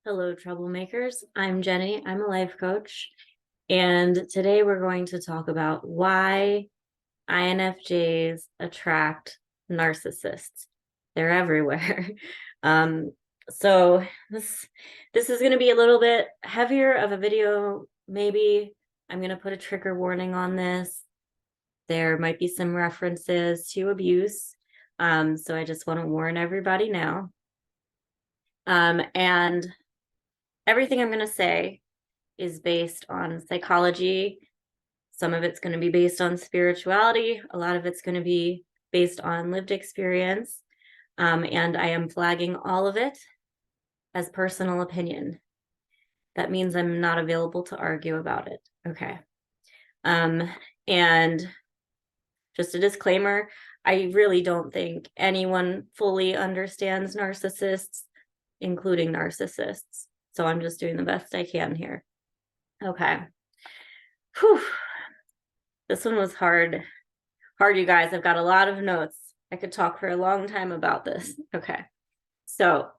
Hello, troublemakers. I'm Jenny. I'm a life coach. And today we're going to talk about why INFJs attract narcissists. They're everywhere. Um, so this is going to be a little bit heavier of a video. Maybe I'm going to put a trigger warning on this. There might be some references to abuse. So I just want to warn everybody now. And everything I'm going to say is based on psychology. Some of it's going to be based on spirituality. A lot of it's going to be based on lived experience. And I am flagging all of it as personal opinion. That means I'm not available to argue about it. Okay. And just a disclaimer, I really don't think anyone fully understands narcissists, including narcissists. So I'm just doing the best I can here. Okay. Whew. This one was hard, you guys. I've got a lot of notes. I could talk for a long time about this. Okay. So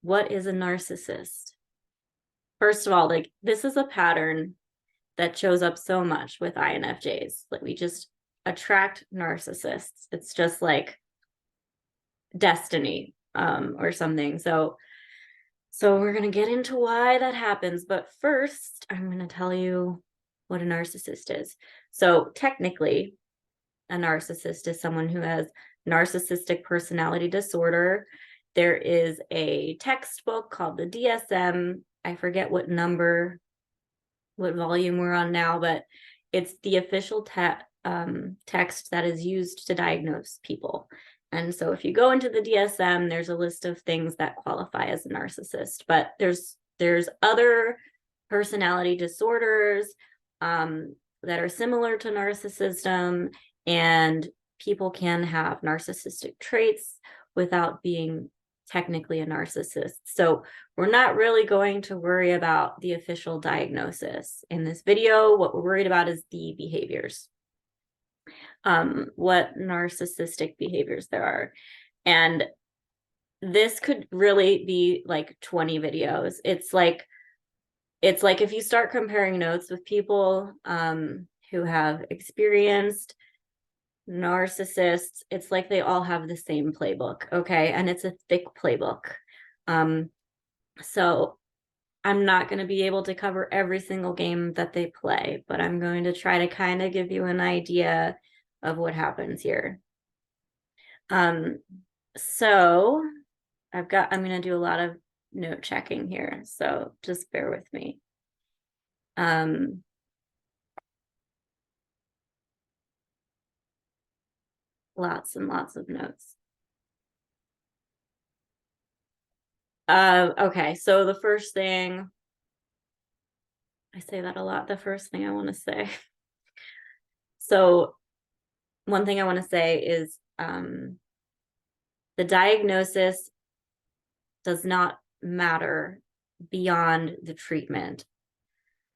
what is a narcissist? First of all, this is a pattern that shows up so much with INFJs. Like we just attract narcissists. It's just like destiny or something. So we're going to get into why that happens. But first, I'm going to tell you what a narcissist is. So technically, a narcissist is someone who has narcissistic personality disorder. There is a textbook called the DSM. I forget what number, what volume we're on now, but it's the official text that is used to diagnose people. And so if you go into the DSM, there's a list of things that qualify as a narcissist, but there's other personality disorders that are similar to narcissism, and people can have narcissistic traits without being technically a narcissist. So we're not really going to worry about the official diagnosis in this video. What we're worried about is the behaviors. What narcissistic behaviors there are. And this could really be like 20 videos. It's like if you start comparing notes with people who have experienced narcissists, it's like they all have the same playbook, okay? And it's a thick playbook. So I'm not going to be able to cover every single game that they play, but I'm going to try to kind of give you an idea of what happens here. So I'm going to do a lot of note checking here, so just bear with me. Lots and lots of notes. Okay, so the first thing, I say that a lot, the first thing I want to say. So one thing I want to say is the diagnosis does not matter beyond the treatment.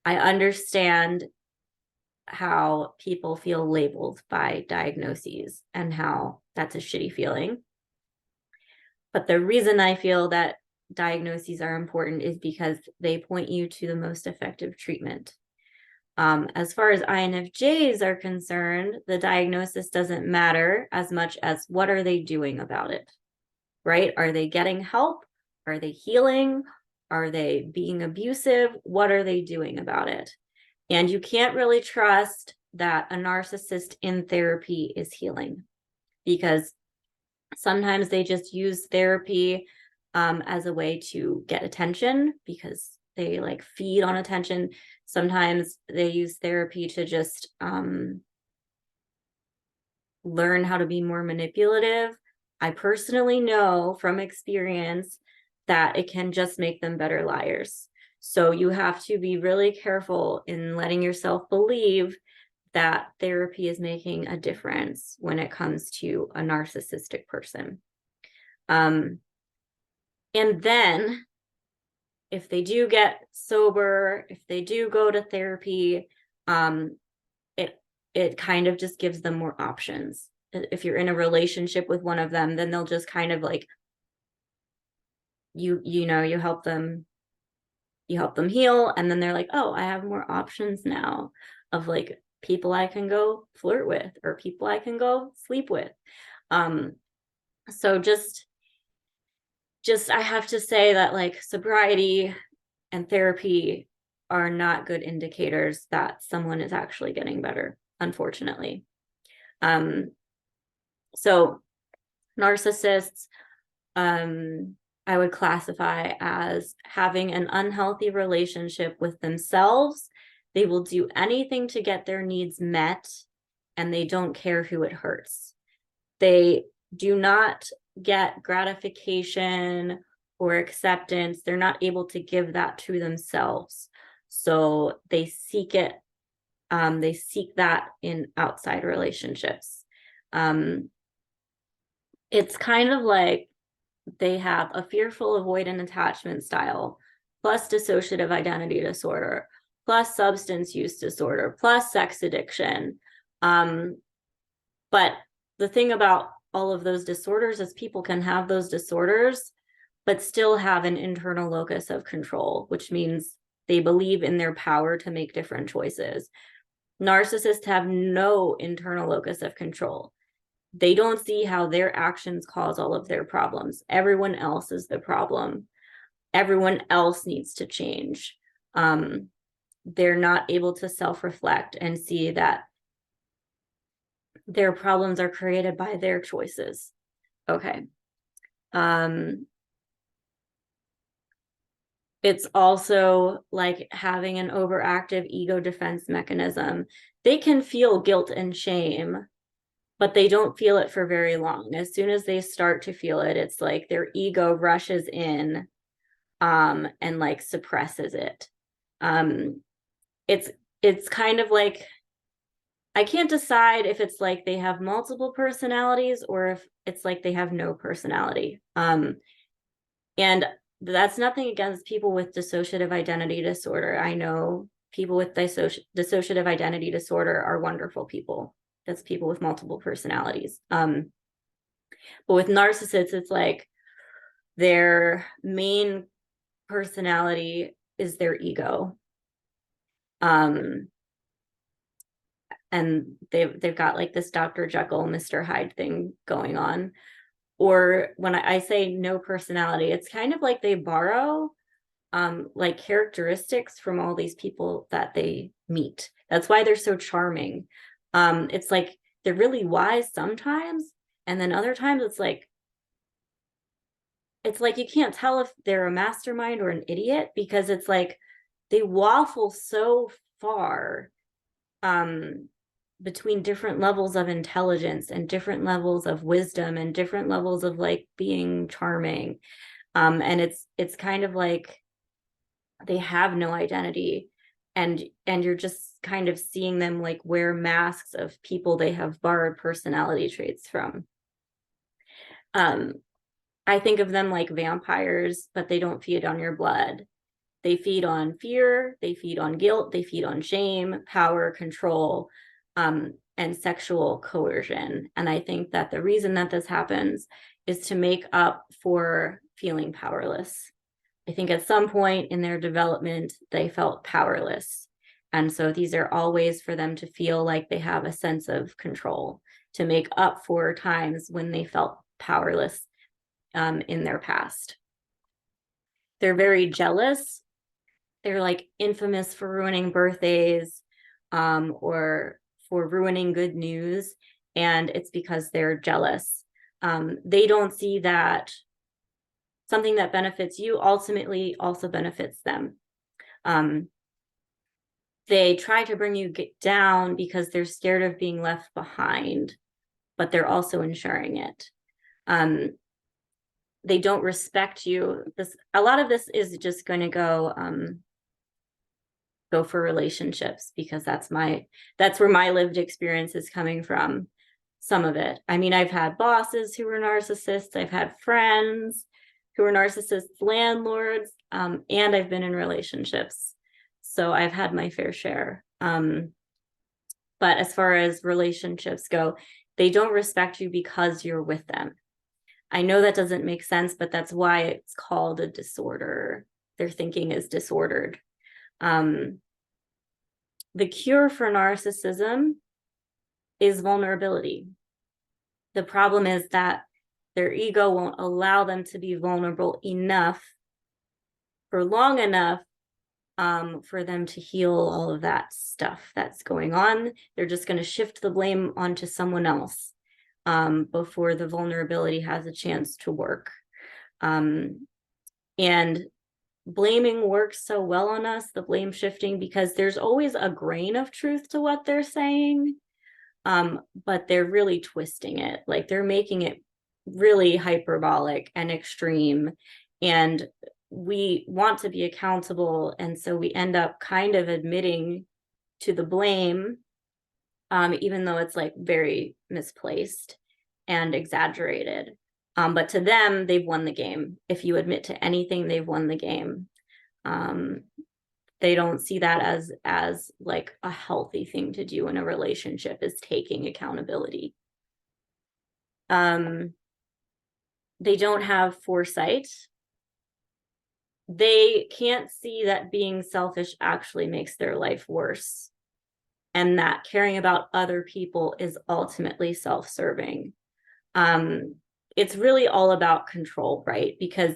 I understand how people feel labeled by diagnoses and how that's a shitty feeling. But the reason I feel that diagnoses are important is because they point you to the most effective treatment. As far as INFJs are concerned, the diagnosis doesn't matter as much as what are they doing about it, right? Are they getting help? Are they healing? Are they being abusive? What are they doing about it? And you can't really trust that a narcissist in therapy is healing, because sometimes they just use therapy as a way to get attention because they like feed on attention. Sometimes they use therapy to just learn how to be more manipulative. I personally know from experience that it can just make them better liars. So you have to be really careful in letting yourself believe that therapy is making a difference when it comes to a narcissistic person. And then if they do get sober, if they do go to therapy, it kind of just gives them more options. If you're in a relationship with one of them, then they'll just kind of like, you help them you help them heal, and then they're like, oh, I have more options now of like people I can go flirt with or people I can go sleep with. So just I have to say that like sobriety and therapy are not good indicators that someone is actually getting better, unfortunately. So narcissists, I would classify as having an unhealthy relationship with themselves. They will do anything to get their needs met, and they don't care who it hurts. They do not get gratification or acceptance. They're not able to give that to themselves. So they seek it. They seek that in outside relationships. It's kind of like they have a fearful avoidant attachment style, plus dissociative identity disorder, plus substance use disorder, plus sex addiction. But the thing about all of those disorders is people can have those disorders, but still have an internal locus of control, which means they believe in their power to make different choices. Narcissists have no internal locus of control. They don't see how their actions cause all of their problems. Everyone else is the problem. Everyone else needs to change. They're not able to self-reflect and see that their problems are created by their choices. Okay. It's also like having an overactive ego defense mechanism. They can feel guilt and shame, but they don't feel it for very long. As soon as they start to feel it, it's like their ego rushes in and like suppresses it. It's kind of like, I can't decide if it's like they have multiple personalities or if it's like they have no personality. And that's nothing against people with dissociative identity disorder. I know people with dissociative identity disorder are wonderful people. That's people with multiple personalities. But with narcissists, it's like their main personality is their ego. And they've got like this Dr. Jekyll, Mr. Hyde thing going on. Or when I say no personality, it's kind of like they borrow like characteristics from all these people that they meet. That's why they're so charming. It's like they're really wise sometimes, and then other times it's like you can't tell if they're a mastermind or an idiot, because it's like they waffle so far between different levels of intelligence and different levels of wisdom and different levels of like being charming. And it's kind of like they have no identity, and you're just kind of seeing them like wear masks of people they have borrowed personality traits from. I think of them like vampires, but they don't feed on your blood. They feed on fear, they feed on guilt, they feed on shame, power, control, and sexual coercion. And I think that the reason that this happens is to make up for feeling powerless. I think at some point in their development, they felt powerless. And so these are all ways for them to feel like they have a sense of control, to make up for times when they felt powerless in their past. They're very jealous. They're like infamous for ruining birthdays or for ruining good news. And it's because they're jealous. They don't see that something that benefits you ultimately also benefits them. They try to bring you down because they're scared of being left behind, but they're also ensuring it. They don't respect you. A lot of this is just going to go for relationships, because that's where my lived experience is coming from. Some of it. I mean, I've had bosses who were narcissists. I've had friends who were narcissists, landlords, and I've been in relationships. So I've had my fair share. But as far as relationships go, they don't respect you because you're with them. I know that doesn't make sense, but that's why it's called a disorder. their thinking is disordered. The cure for narcissism is vulnerability. The problem is that their ego won't allow them to be vulnerable enough for long enough for them to heal all of that stuff that's going on. They're just going to shift the blame onto someone else before the vulnerability has a chance to work. And blaming works so well on us, the blame shifting, because there's always a grain of truth to what they're saying, but they're really twisting it. Like they're making it really hyperbolic and extreme. And we want to be accountable. And so we end up kind of admitting to the blame, even though it's like very misplaced and exaggerated. But to them, they've won the game. If you admit to anything, they've won the game. They don't see that as like a healthy thing to do in a relationship, is taking accountability. They don't have foresight. They can't see that being selfish actually makes their life worse, and that caring about other people is ultimately self-serving. It's really all about control, right? Because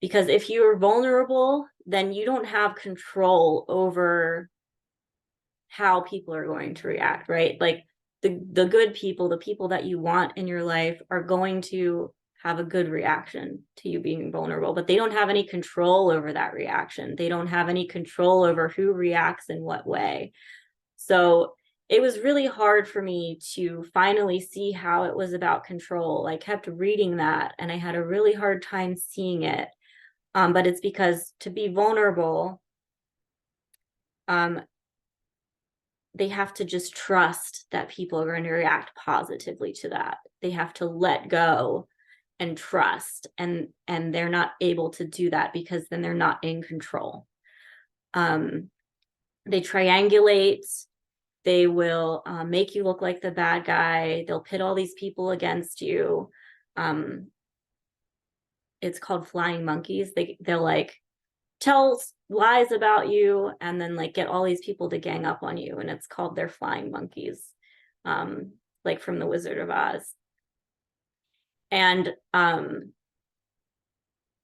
if you're vulnerable, then you don't have control over how people are going to react, right? Like the good people, the people that you want in your life, are going to have a good reaction to you being vulnerable, but they don't have any control over that reaction. They don't have any control over who reacts in what way. So it was really hard for me to finally see how it was about control. I kept reading that and I had a really hard time seeing it. But it's because to be vulnerable, they have to just trust that people are going to react positively to that. They have to let go and trust, and they're not able to do that because then they're not in control. They triangulate. They will make you look like the bad guy. They'll pit all these people against you. It's called flying monkeys. They'll like tell lies about you and then like get all these people to gang up on you, and it's called their flying monkeys, like from the Wizard of Oz. And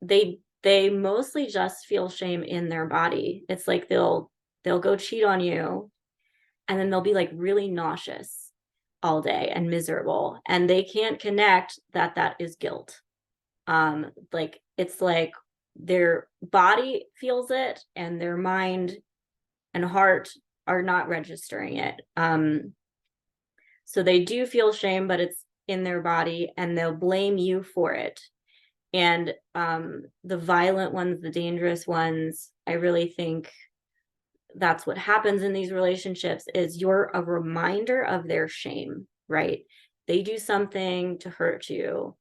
they mostly just feel shame in their body. It's like they'll go cheat on you, and then they'll be like really nauseous all day and miserable, and they can't connect that is guilt. Like it's like their body feels it and their mind and heart are not registering it. So they do feel shame, but it's in their body, and they'll blame you for it. And the violent ones, the dangerous ones, I really think that's what happens in these relationships, is you're a reminder of their shame, right? They do something to hurt you,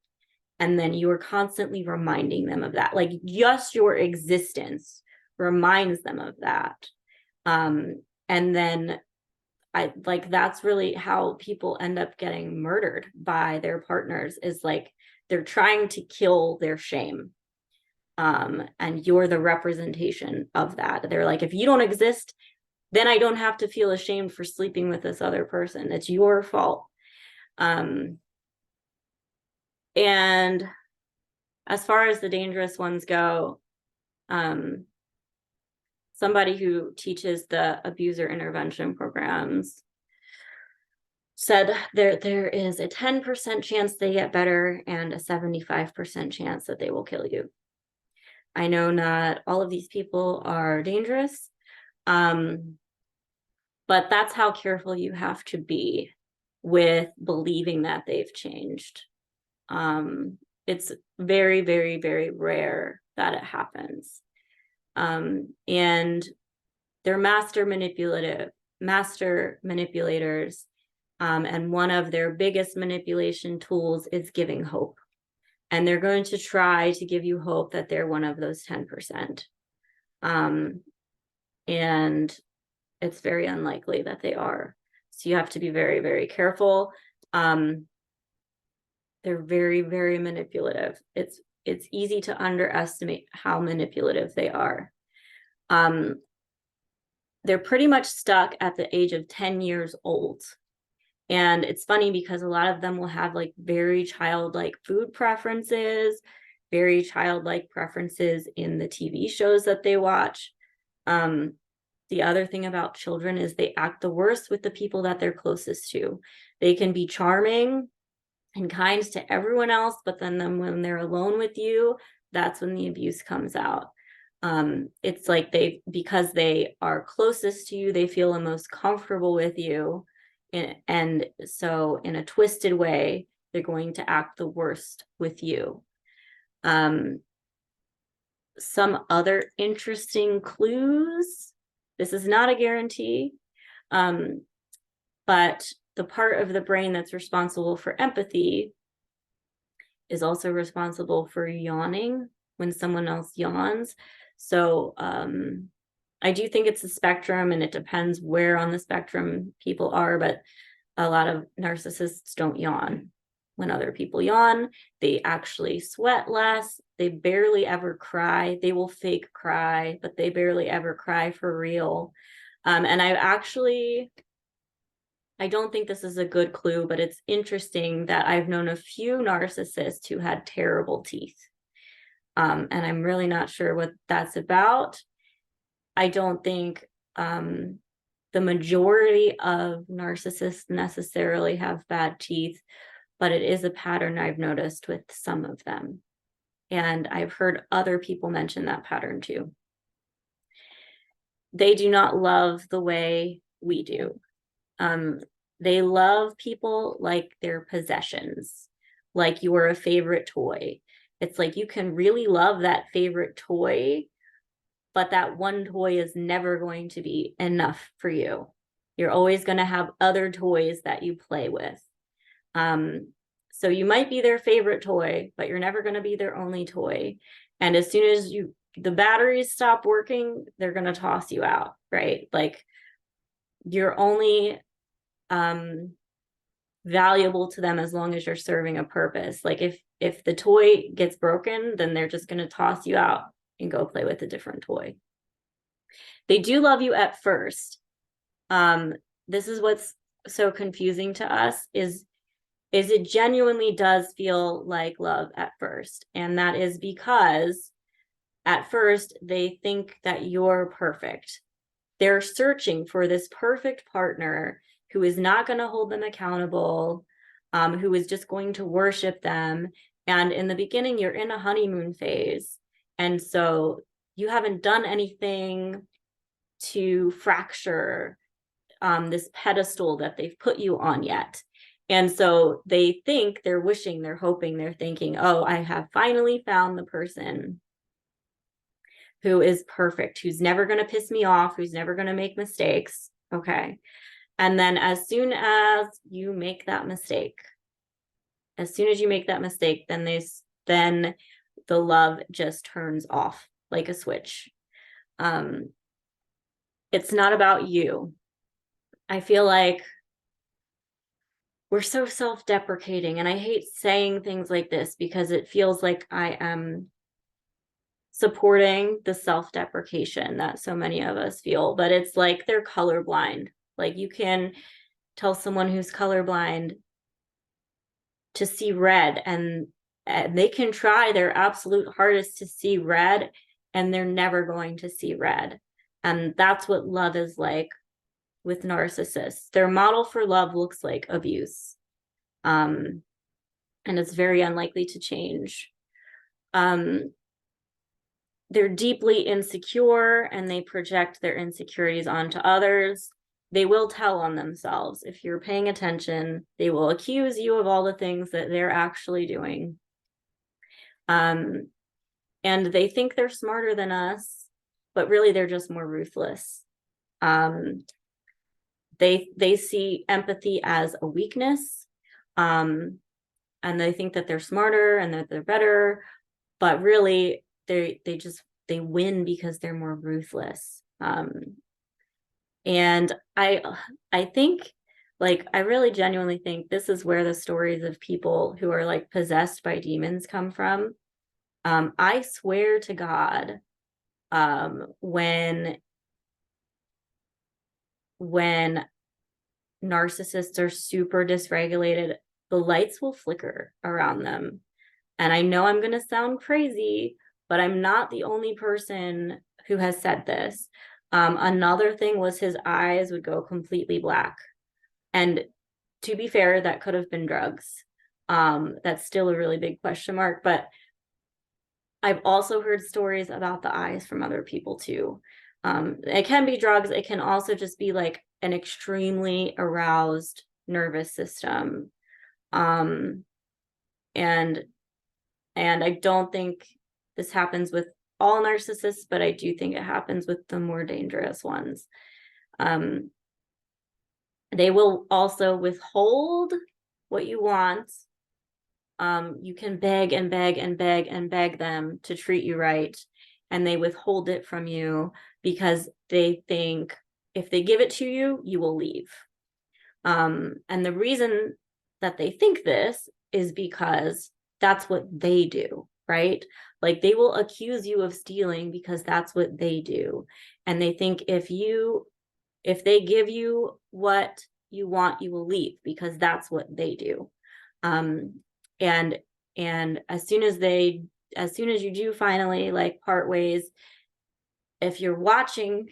and then you are constantly reminding them of that. Like just your existence reminds them of that. And then that's really how people end up getting murdered by their partners, is like they're trying to kill their shame. And you're the representation of that. They're like, if you don't exist, then I don't have to feel ashamed for sleeping with this other person. It's your fault. And as far as the dangerous ones go, somebody who teaches the abuser intervention programs said there is a 10% chance they get better and a 75% chance that they will kill you. I know not all of these people are dangerous, but that's how careful you have to be with believing that they've changed. It's very, very, very rare that it happens. And they're master manipulators. And one of their biggest manipulation tools is giving hope. And they're going to try to give you hope that they're one of those 10%. And it's very unlikely that they are. So you have to be very, very careful. They're very, very manipulative. It's it's easy to underestimate how manipulative they are. They're pretty much stuck at the age of 10 years old. And it's funny because a lot of them will have like very childlike food preferences, very childlike preferences in the TV shows that they watch. The other thing about children is they act the worst with the people that they're closest to. They can be charming and kind to everyone else, but then when they're alone with you, that's when the abuse comes out. It's like because they are closest to you, they feel the most comfortable with you. And so in a twisted way, they're going to act the worst with you. Some other interesting clues. This is not a guarantee, but the part of the brain that's responsible for empathy is also responsible for yawning when someone else yawns. So I do think it's a spectrum, and it depends where on the spectrum people are, but a lot of narcissists don't yawn when other people yawn. They actually sweat less. They barely ever cry. They will fake cry, but they barely ever cry for real. And I don't think this is a good clue, but it's interesting that I've known a few narcissists who had terrible teeth. And I'm really not sure what that's about. I don't think the majority of narcissists necessarily have bad teeth, but it is a pattern I've noticed with some of them. And I've heard other people mention that pattern too. They do not love the way we do. They love people like their possessions, like you're a favorite toy. It's like you can really love that favorite toy, but that one toy is never going to be enough for you. You're always going to have other toys that you play with. So you might be their favorite toy, but you're never going to be their only toy. And as soon as the batteries stop working, they're going to toss you out, right? Like you're only valuable to them as long as you're serving a purpose. Like if the toy gets broken, then they're just going to toss you out and go play with a different toy. They do love you at first. This is what's so confusing to us is it genuinely does feel like love at first. And that is because at first they think that you're perfect. They're searching for this perfect partner who is not going to hold them accountable, who is just going to worship them. And in the beginning, you're in a honeymoon phase. And so you haven't done anything to fracture this pedestal that they've put you on yet. And so they think, they're wishing, they're hoping, they're thinking, oh, I have finally found the person who is perfect, who's never going to piss me off, who's never going to make mistakes. Okay. And then as soon as you make that mistake, then the love just turns off like a switch. It's not about you. I feel like we're so self-deprecating, and I hate saying things like this because it feels like I am supporting the self-deprecation that so many of us feel, but it's like they're colorblind. Like you can tell someone who's colorblind to see red, and they can try their absolute hardest to see red, and they're never going to see red. And that's what love is like with narcissists. Their model for love looks like abuse. And it's very unlikely to change. They're deeply insecure, and they project their insecurities onto others. They will tell on themselves. If you're paying attention, they will accuse you of all the things that they're actually doing. And they think they're smarter than us, but really they're just more ruthless. They see empathy as a weakness, and they think that they're smarter and that they're better, but really they win because they're more ruthless. And I think, like, I really genuinely think this is where the stories of people who are like possessed by demons come from. I swear to God, when narcissists are super dysregulated, the lights will flicker around them. And I know I'm going to sound crazy, but I'm not the only person who has said this. Another thing was his eyes would go completely black. And to be fair, that could have been drugs. That's still a really big question mark. But I've also heard stories about the eyes from other people too. It can be drugs. It can also just be like an extremely aroused nervous system. And I don't think this happens with all narcissists, but I do think it happens with the more dangerous ones. They will also withhold what you want. You can beg and beg and beg and beg them to treat you right, and they withhold it from you because they think if they give it to you, you will leave. And the reason that they think this is because that's what they do, right? Like they will accuse you of stealing because that's what they do. And they think if they give you what you want, you will leave because that's what they do. And as soon as you do finally like part ways, if you're watching,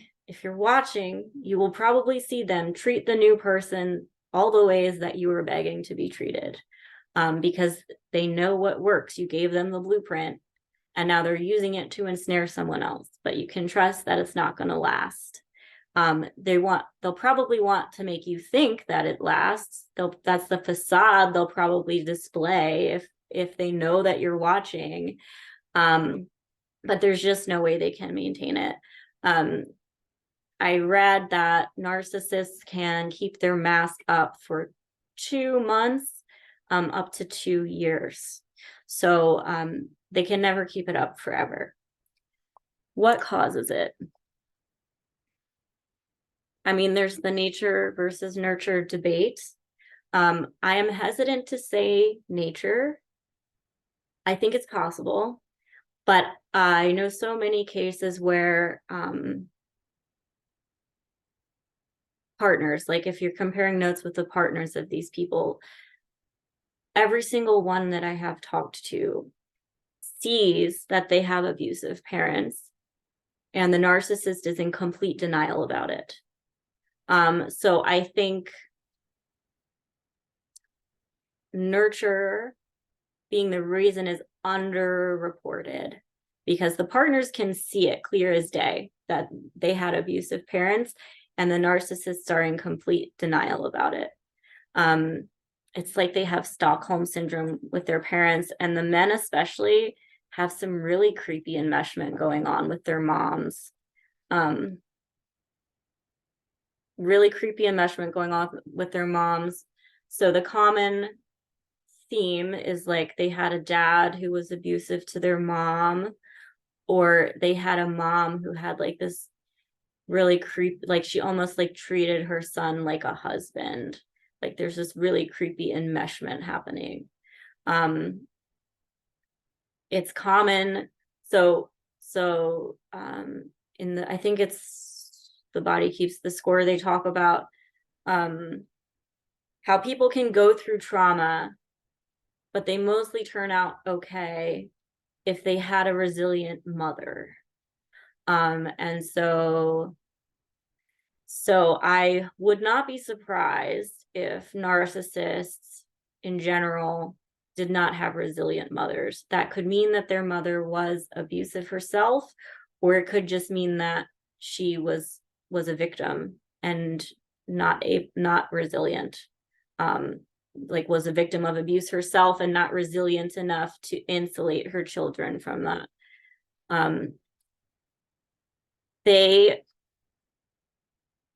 you will probably see them treat the new person all the ways that you were begging to be treated, because they know what works. You gave them the blueprint, and now they're using it to ensnare someone else. But you can trust that it's not going to last. They'll probably want to make you think that it lasts. That's the facade they'll probably display if they know that you're watching. But there's just no way they can maintain it. I read that narcissists can keep their mask up for 2 months, up to 2 years. So they can never keep it up forever. What causes it? I mean, there's the nature versus nurture debate. I am hesitant to say nature. I think it's possible, but I know so many cases where partners, like if you're comparing notes with the partners of these people, every single one that I have talked to sees that they have abusive parents, and the narcissist is in complete denial about it. So I think nurture being the reason is underreported because the partners can see it clear as day that they had abusive parents, and the narcissists are in complete denial about it. It's like they have Stockholm syndrome with their parents, and the men especially have some really creepy enmeshment going on with their moms. Really creepy enmeshment going on with their moms. So the common theme is like they had a dad who was abusive to their mom, or they had a mom who had like this really creepy, like she almost like treated her son like a husband. Like there's this really creepy enmeshment happening. It's common. So I think it's The Body Keeps the Score. They talk about how people can go through trauma, but they mostly turn out okay if they had a resilient mother. And so I would not be surprised if narcissists in general did not have resilient mothers. That could mean that their mother was abusive herself, or it could just mean that she was a victim and not resilient. Like was a victim of abuse herself and not resilient enough to insulate her children from that.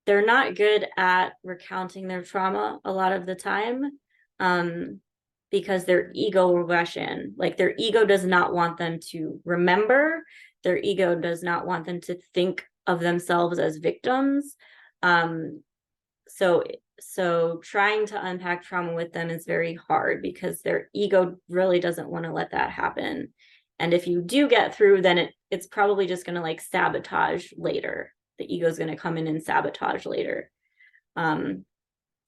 They're not good at recounting their trauma a lot of the time, because their ego will rush in. Like their ego does not want them to remember. Their ego does not want them to think of themselves as victims. So trying to unpack trauma with them is very hard because their ego really doesn't want to let that happen. And if you do get through, then it's probably just going to like sabotage later. The ego is going to come in and sabotage later.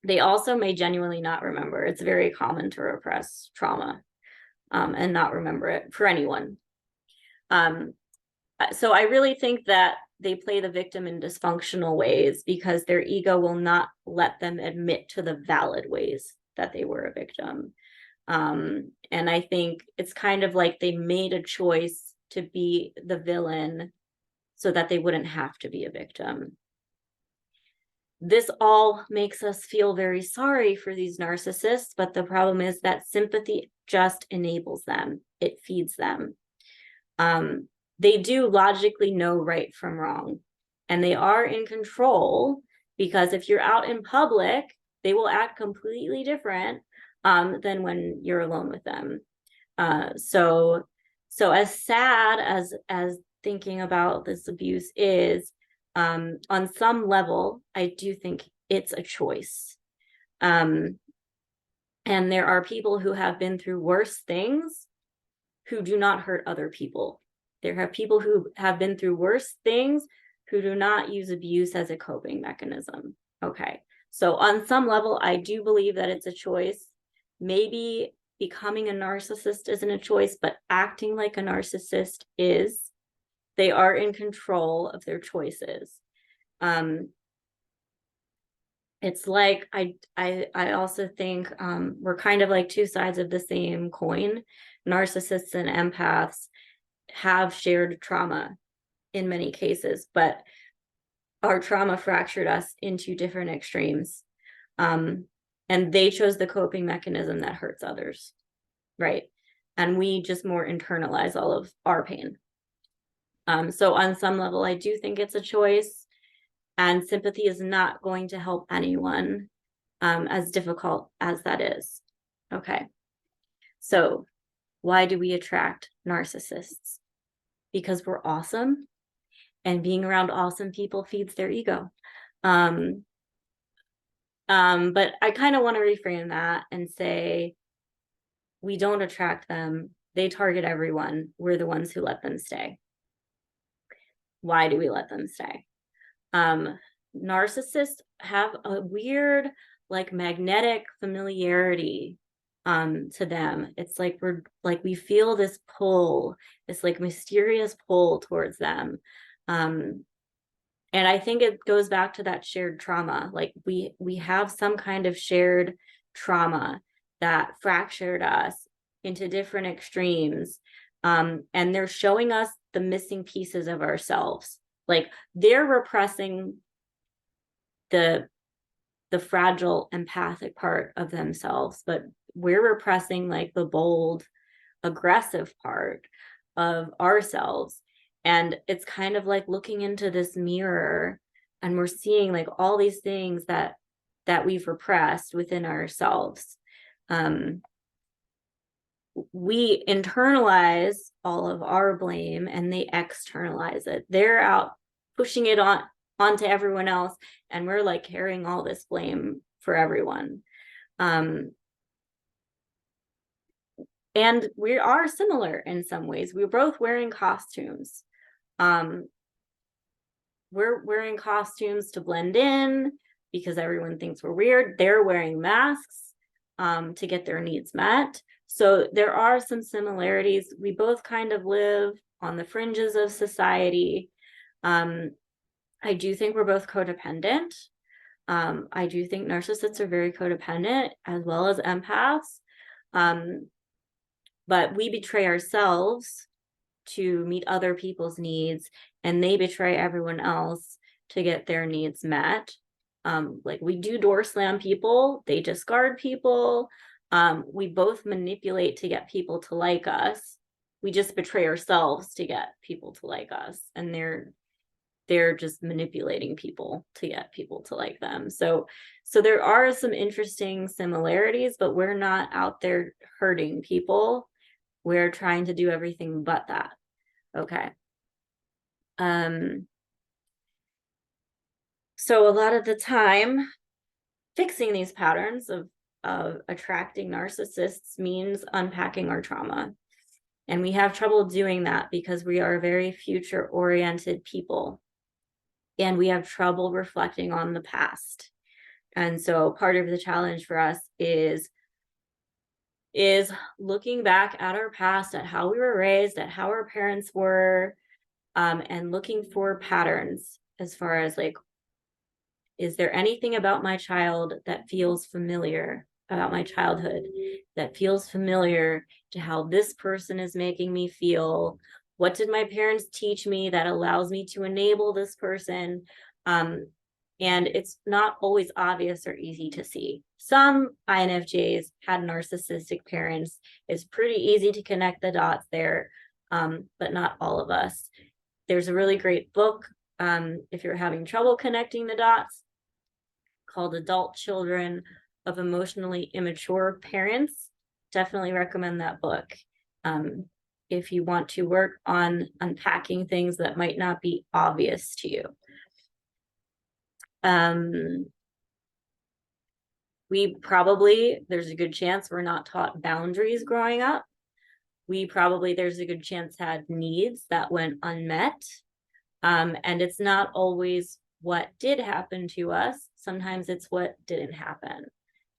They also may genuinely not remember. It's very common to repress trauma and not remember it for anyone. So I really think that they play the victim in dysfunctional ways because their ego will not let them admit to the valid ways that they were a victim. And I think it's kind of like they made a choice to be the villain so that they wouldn't have to be a victim. This all makes us feel very sorry for these narcissists, but the problem is that sympathy just enables them. It feeds them. They do logically know right from wrong, and they are in control because if you're out in public, they will act completely different than when you're alone with them. So as sad as thinking about this abuse is, on some level, I do think it's a choice. And there are people who have been through worse things who do not hurt other people. There are people who have been through worse things who do not use abuse as a coping mechanism. Okay, so on some level, I do believe that it's a choice. Maybe becoming a narcissist isn't a choice, but acting like a narcissist is. They are in control of their choices. It's like I also think we're kind of like two sides of the same coin. Narcissists and empaths have shared trauma in many cases, but our trauma fractured us into different extremes. And they chose the coping mechanism that hurts others, right? And we just more internalize all of our pain. So on some level, I do think it's a choice, and sympathy is not going to help anyone, as difficult as that is. Okay. So why do we attract narcissists? Because we're awesome, and being around awesome people feeds their ego. But I kind of want to reframe that and say, we don't attract them. They target everyone. We're the ones who let them stay. Why do we let them stay? Narcissists have a weird, like, magnetic familiarity to them. It's like we feel this pull, this like mysterious pull towards them. And I think it goes back to that shared trauma. Like we have some kind of shared trauma that fractured us into different extremes. And they're showing us the missing pieces of ourselves. Like they're repressing the fragile empathic part of themselves, but we're repressing like the bold, aggressive part of ourselves. And it's kind of like looking into this mirror, and we're seeing like all these things that we've repressed within ourselves. We internalize all of our blame, and they externalize it. They're out pushing it onto everyone else, and we're like carrying all this blame for everyone. And we are similar in some ways. We're both wearing costumes. We're wearing costumes to blend in because everyone thinks we're weird. They're wearing masks to get their needs met. So there are some similarities. We both kind of live on the fringes of society. I do think we're both codependent. I do think narcissists are very codependent as well as empaths. But we betray ourselves to meet other people's needs, and they betray everyone else to get their needs met. Like we do door slam people, they discard people. We both manipulate to get people to like us. We just betray ourselves to get people to like us, and they're just manipulating people to get people to like them. So there are some interesting similarities, but we're not out there hurting people. We're trying to do everything but that. Okay. So a lot of the time, fixing these patterns of attracting narcissists means unpacking our trauma. And we have trouble doing that because we are very future-oriented people. And we have trouble reflecting on the past. And so part of the challenge for us is looking back at our past, at how we were raised, at how our parents were, and looking for patterns as far as like, is there anything about my child that feels familiar, about my childhood, that feels familiar to how this person is making me feel? What did my parents teach me that allows me to enable this person? And it's not always obvious or easy to see. Some INFJs had narcissistic parents. It's pretty easy to connect the dots there, but not all of us. There's a really great book, if you're having trouble connecting the dots, called Adult Children of Emotionally Immature Parents. Definitely recommend that book. If you want to work on unpacking things that might not be obvious to you. There's a good chance we're not taught boundaries growing up. There's a good chance had needs that went unmet. And it's not always what did happen to us. Sometimes it's what didn't happen.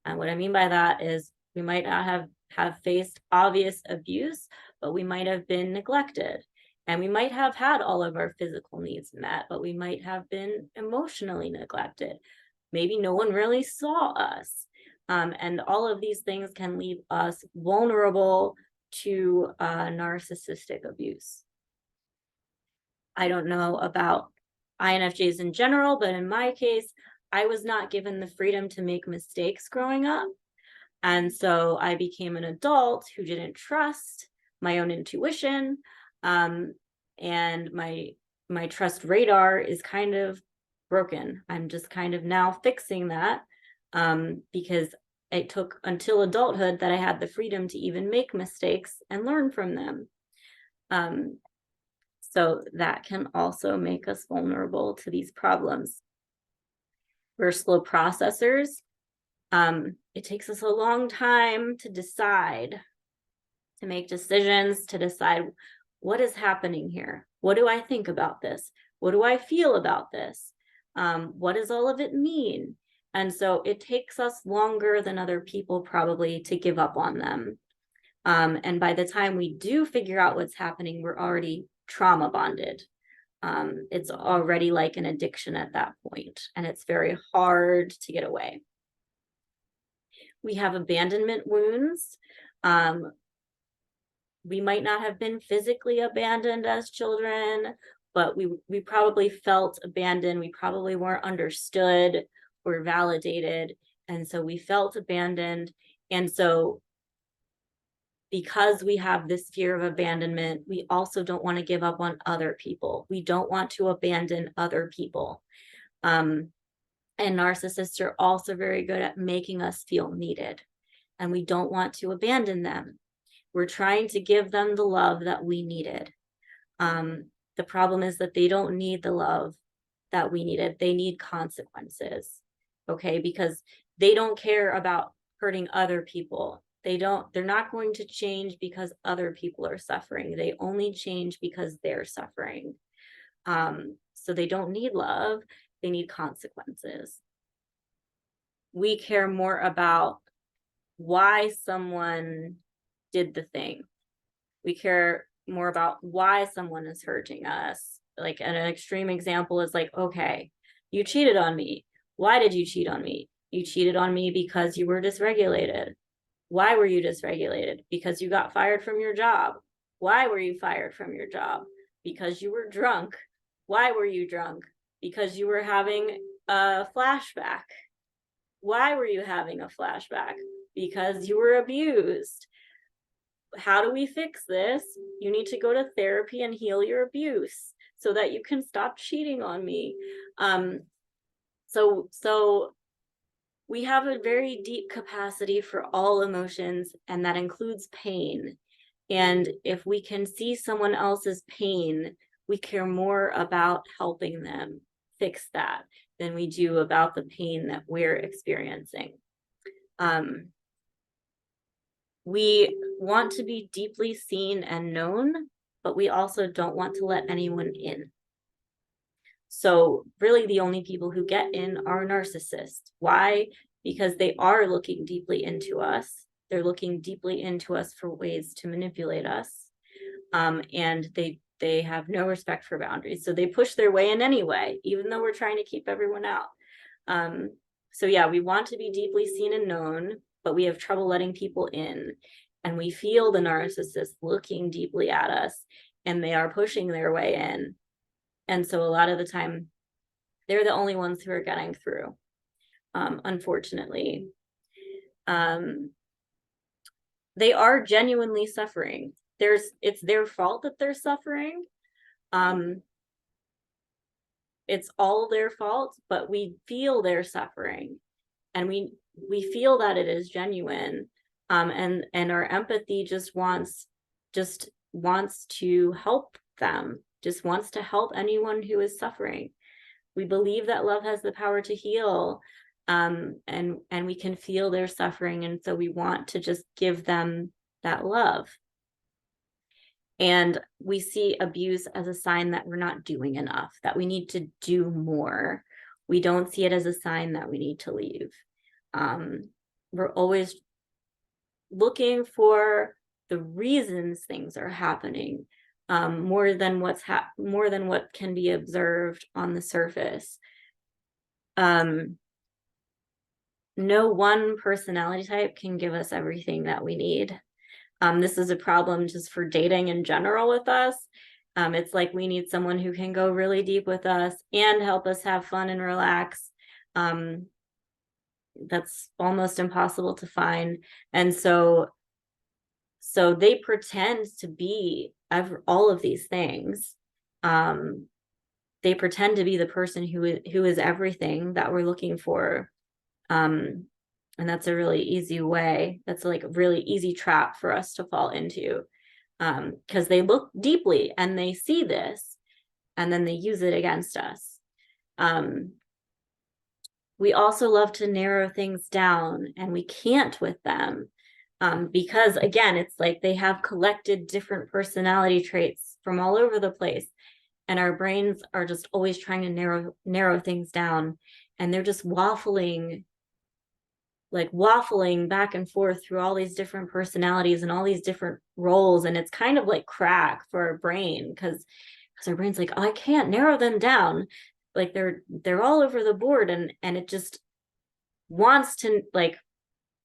And what I mean by that is we might not have faced obvious abuse, but we might have been neglected. And we might have had all of our physical needs met, but we might have been emotionally neglected. Maybe no one really saw us. And all of these things can leave us vulnerable to narcissistic abuse. I don't know about INFJs in general, but in my case, I was not given the freedom to make mistakes growing up. And so I became an adult who didn't trust my own intuition. And my trust radar is kind of broken. I'm just kind of now fixing that, because it took until adulthood that I had the freedom to even make mistakes and learn from them. So that can also make us vulnerable to these problems. We're slow processors. It takes us a long time to decide, to make decisions, to decide what is happening here. What do I think about this? What do I feel about this? What does all of it mean? And so it takes us longer than other people probably to give up on them. And by the time we do figure out what's happening, we're already trauma bonded. It's already like an addiction at that point, and it's very hard to get away. We have abandonment wounds. We might not have been physically abandoned as children, but we probably felt abandoned. We probably weren't understood or validated. And so we felt abandoned. And so because we have this fear of abandonment, we also don't want to give up on other people. We don't want to abandon other people. And narcissists are also very good at making us feel needed. And we don't want to abandon them. We're trying to give them the love that we needed. The problem is that they don't need the love that we needed. They need consequences, okay? Because they don't care about hurting other people. They're not going to change because other people are suffering. They only change because they're suffering. So they don't need love. They need consequences. We care more about why someone did the thing. We care more about why someone is hurting us. Like an extreme example is like, okay, you cheated on me. Why did you cheat on me? You cheated on me because you were dysregulated. Why were you dysregulated? Because you got fired from your job. Why were you fired from your job? Because you were drunk. Why were you drunk? Because you were having a flashback. Why were you having a flashback? Because you were abused. How do we fix this? You need to go to therapy and heal your abuse so that you can stop cheating on me. So we have a very deep capacity for all emotions, and that includes pain. And if we can see someone else's pain, we care more about helping them fix that than we do about the pain that we're experiencing. We want to be deeply seen and known, but we also don't want to let anyone in. So really the only people who get in are narcissists. Why? Because they are looking deeply into us. They're looking deeply into us for ways to manipulate us. And they have no respect for boundaries. So they push their way in anyway, even though we're trying to keep everyone out. So yeah, we want to be deeply seen and known, but we have trouble letting people in. And we feel the narcissist looking deeply at us, and they are pushing their way in. And so a lot of the time, they're the only ones who are getting through, unfortunately. They are genuinely suffering. It's their fault that they're suffering. It's all their fault, but we feel their suffering, and we feel that it is genuine. And our empathy just wants to help them, just wants to help anyone who is suffering. We believe that love has the power to heal, and we can feel their suffering, and so we want to just give them that love. And we see abuse as a sign that we're not doing enough, that we need to do more. We don't see it as a sign that we need to leave. We're always looking for the reasons things are happening, more than what can be observed on the surface. No one personality type can give us everything that we need. This is a problem just for dating in general with us. It's like we need someone who can go really deep with us and help us have fun and relax. That's almost impossible to find. And so they pretend to be all of these things. They pretend to be the person who is everything that we're looking for. And that's a really easy way. That's like a really easy trap for us to fall into, because they look deeply and they see this, and then they use it against us. We also love to narrow things down, and we can't with them, because again, it's like they have collected different personality traits from all over the place, and our brains are just always trying to narrow things down, and they're just waffling back and forth through all these different personalities and all these different roles. And it's kind of like crack for our brain, because our brain's like, oh, I can't narrow them down. Like they're all over the board, and it just wants to like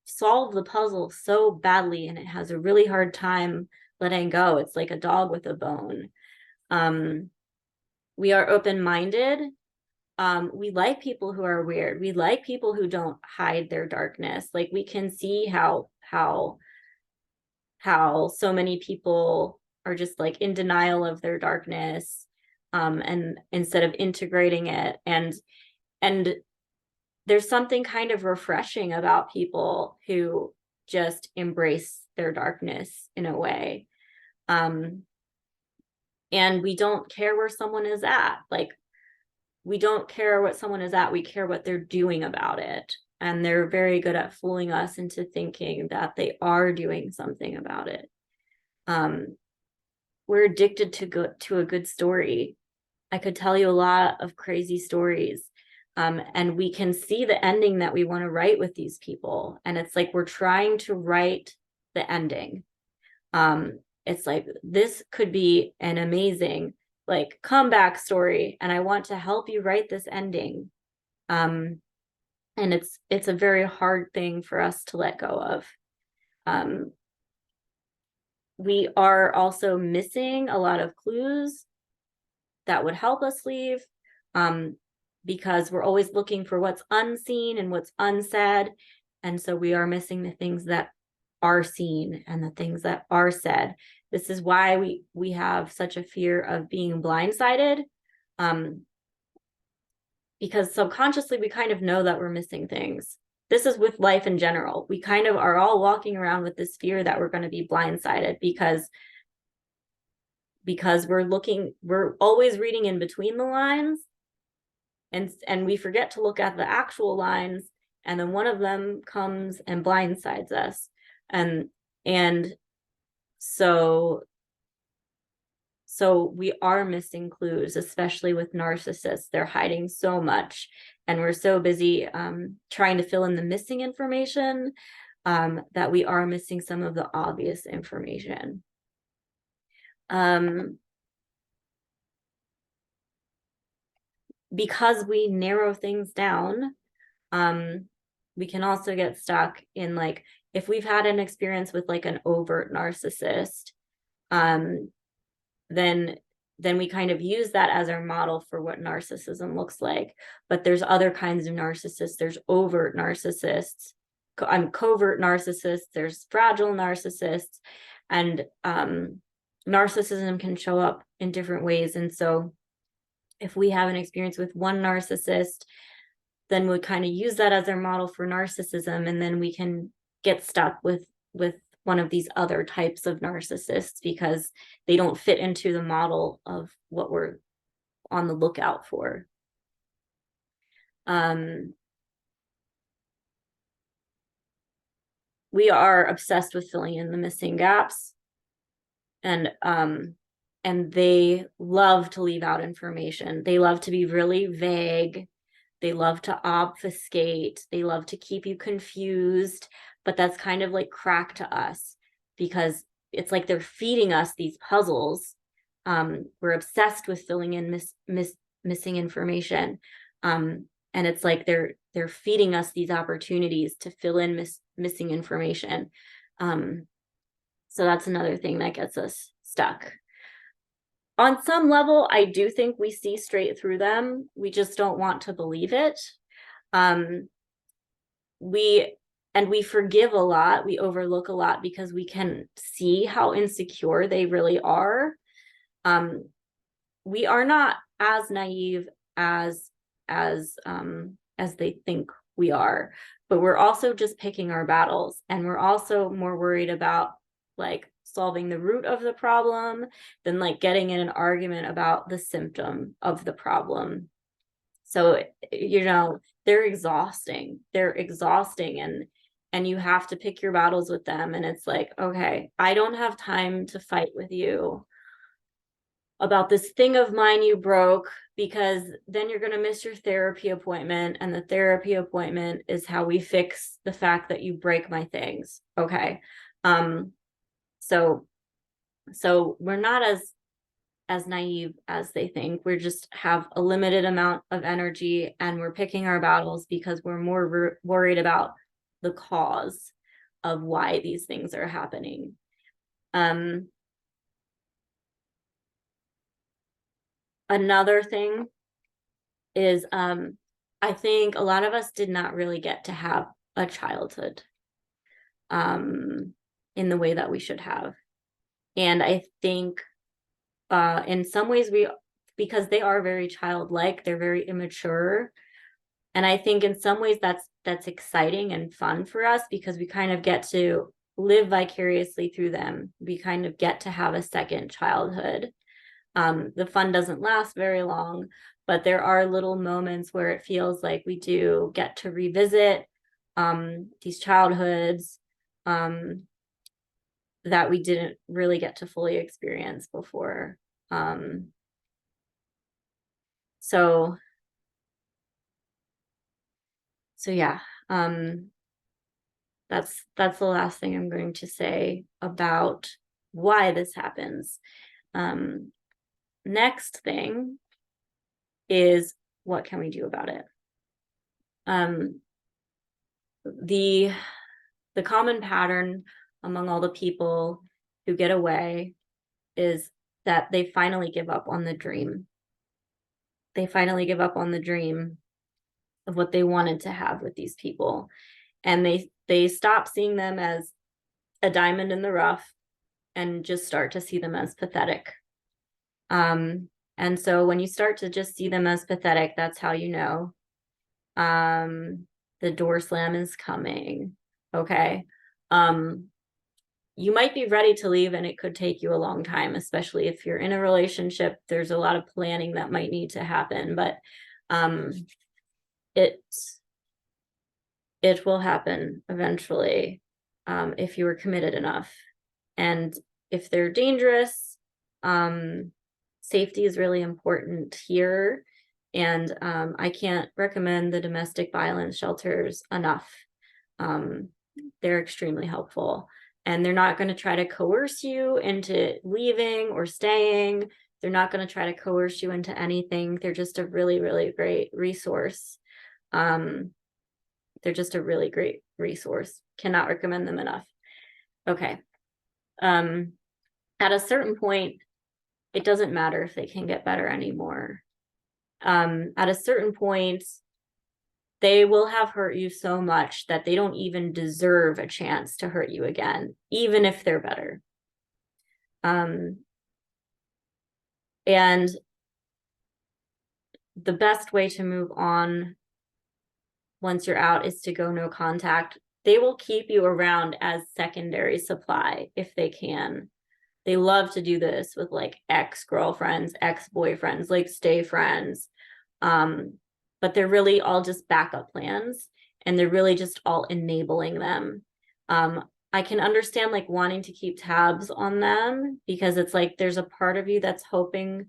solve the puzzle so badly, and it has a really hard time letting go. It's like a dog with a bone. We are open-minded. We like people who are weird. We like people who don't hide their darkness. Like we can see how so many people are just like in denial of their darkness, and instead of integrating it. And there's something kind of refreshing about people who just embrace their darkness in a way. And we don't care where someone is at. Like, we don't care what someone is at, we care what they're doing about it. And they're very good at fooling us into thinking that they are doing something about it. We're addicted to a good story. I could tell you a lot of crazy stories. And we can see the ending that we want to write with these people. And it's like we're trying to write the ending. It's like, this could be an amazing like comeback story, and I want to help you write this ending. And it's a very hard thing for us to let go of. We are also missing a lot of clues that would help us leave, because we're always looking for what's unseen and what's unsaid. And so we are missing the things that are seen and the things that are said. This is why we have such a fear of being blindsided, because subconsciously we kind of know that we're missing things. This is with life in general. We kind of are all walking around with this fear that we're going to be blindsided, because we're always reading in between the lines, and we forget to look at the actual lines, and then one of them comes and blindsides us. And And so we are missing clues, especially with narcissists. They're hiding so much, and we're so busy trying to fill in the missing information that we are missing some of the obvious information. Because we narrow things down, we can also get stuck in, like, if we've had an experience with like an overt narcissist, then we kind of use that as our model for what narcissism looks like. But there's other kinds of narcissists. There's overt narcissists, covert narcissists, there's fragile narcissists, and narcissism can show up in different ways. And so if we have an experience with one narcissist, then we kind of use that as our model for narcissism, and then we can get stuck with one of these other types of narcissists because they don't fit into the model of what we're on the lookout for. We are obsessed with filling in the missing gaps, and they love to leave out information. They love to be really vague. They love to obfuscate. They love to keep you confused. But that's kind of like crack to us because it's like they're feeding us these puzzles. We're obsessed with filling in missing information. And it's like they're feeding us these opportunities to fill in missing information. So that's another thing that gets us stuck. On some level, I do think we see straight through them. We just don't want to believe it. We forgive a lot. We overlook a lot because we can see how insecure they really are. We are not as naive as they think we are, but we're also just picking our battles, and we're also more worried about like solving the root of the problem than like getting in an argument about the symptom of the problem. So, they're exhausting. And you have to pick your battles with them. And it's like, okay, I don't have time to fight with you about this thing of mine you broke, because then you're going to miss your therapy appointment. And the therapy appointment is how we fix the fact that you break my things. Okay. So we're not as naive as they think. We just have a limited amount of energy, and we're picking our battles because we're more worried about the cause of why these things are happening. Another thing is, I think a lot of us did not really get to have a childhood in the way that we should have. And I think in some ways because they are very childlike, they're very immature. And I think in some ways that's exciting and fun for us because we kind of get to live vicariously through them. We kind of get to have a second childhood. The fun doesn't last very long, but there are little moments where it feels like we do get to revisit these childhoods that we didn't really get to fully experience before. So yeah, that's the last thing I'm going to say about why this happens. Next thing is, what can we do about it? The common pattern among all the people who get away is that they finally give up on the dream. They finally give up on the dream of what they wanted to have with these people. And they stop seeing them as a diamond in the rough and just start to see them as pathetic. And so when you start to just see them as pathetic, that's how you know the door slam is coming. Okay. You might be ready to leave, and it could take you a long time, especially if you're in a relationship. There's a lot of planning that might need to happen, but it will happen eventually. if you were committed enough. And if they're dangerous, safety is really important here. And I can't recommend the domestic violence shelters enough. They're extremely helpful. And they're not going to try to coerce you into leaving or staying. They're not going to try to coerce you into anything. They're just a really, really great resource. They're just a really great resource. Cannot recommend them enough. Okay. At a certain point, it doesn't matter if they can get better anymore. At a certain point, they will have hurt you so much that they don't even deserve a chance to hurt you again, even if they're better. And the best way to move on once you're out is to go no contact. They will keep you around as secondary supply if they can. They love to do this with like ex-girlfriends, ex-boyfriends, like stay friends. But they're really all just backup plans, and they're really just all enabling them. I can understand like wanting to keep tabs on them, because it's like there's a part of you that's hoping